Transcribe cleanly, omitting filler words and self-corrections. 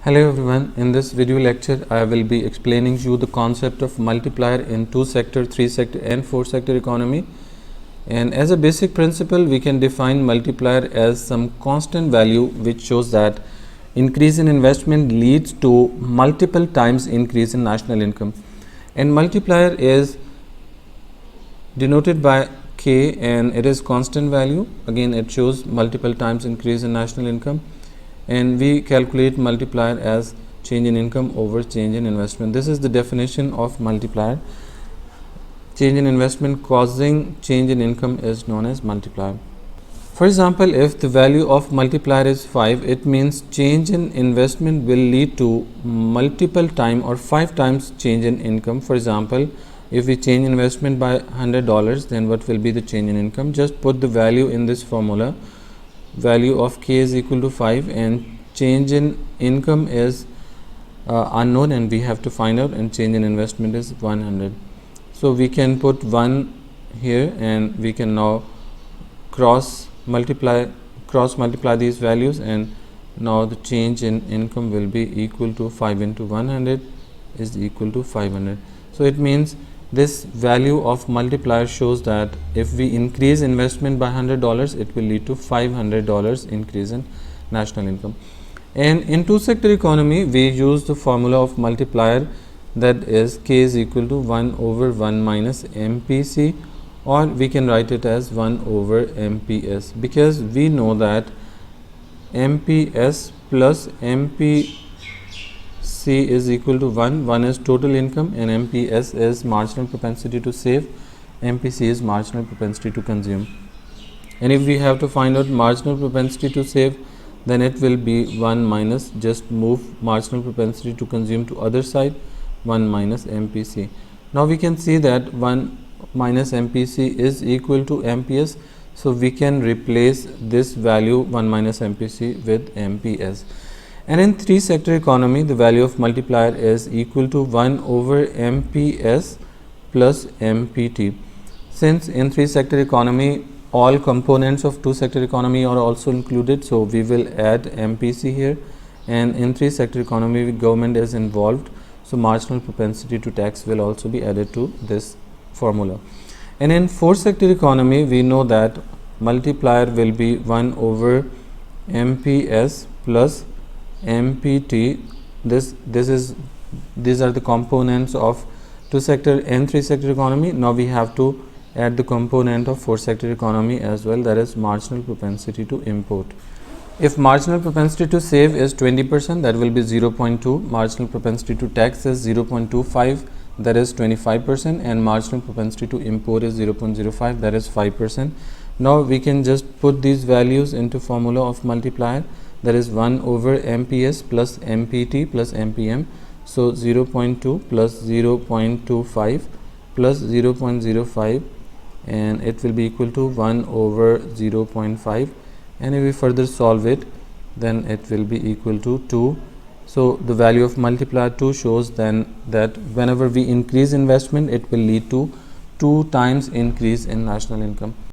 Hello everyone, in this video lecture I will be explaining you the concept of multiplier in 2 sector, 3 sector and 4 sector economy. And as a basic principle we can define multiplier as some constant value which shows that increase in investment leads to multiple times increase in national income. And multiplier is denoted by K and it is constant value. Again it shows multiple times increase in national income. And we calculate multiplier as change in income over change in investment. This is the definition of multiplier. Change in investment causing change in income is known as multiplier. For example, if the value of multiplier is 5, it means change in investment will lead to multiple time or 5 times change in income. For example, if we change investment by $100, then what will be the change in income? Just put the value in this formula. Value of K is equal to 5 and change in income is unknown and we have to find out, and change in investment is 100. So we can put 1 here and we can now cross multiply these values, and now the change in income will be equal to 5 into 100 is equal to 500. So it means this value of multiplier shows that if we increase investment by $100, it will lead to $500 increase in national income. And in 2 sector economy we use the formula of multiplier, that is K is equal to 1 over 1 minus MPC, or we can write it as 1 over MPS, because we know that MPS plus MPC is equal to 1. 1 is total income and MPS is marginal propensity to save, MPC is marginal propensity to consume. And if we have to find out marginal propensity to save, then it will be 1 minus, just move marginal propensity to consume to other side, 1 minus MPC. Now we can see that 1 minus MPC is equal to MPS, so we can replace this value 1 minus MPC with MPS. And in 3 sector economy the value of multiplier is equal to 1 over MPS plus MPT. Since in 3 sector economy all components of 2 sector economy are also included, so we will add MPC here, and in 3 sector economy government is involved, so marginal propensity to tax will also be added to this formula. And in 4 sector economy we know that multiplier will be 1 over MPS plus MPT. These are the components of 2 sector and 3 sector economy. Now we have to add the component of 4 sector economy as well, that is marginal propensity to import. If marginal propensity to save is 20%, that will be 0.2. Marginal propensity to tax is 0.25, that is 25%, and marginal propensity to import is 0.05, that is 5%. Now we can just put these values into formula of multiplier, that is 1 over MPS plus MPT plus MPM. So 0.2 plus 0.25 plus 0.05, and it will be equal to 1 over 0.5, and if we further solve it then it will be equal to 2. So the value of multiplier 2 shows then that whenever we increase investment it will lead to 2 times increase in national income.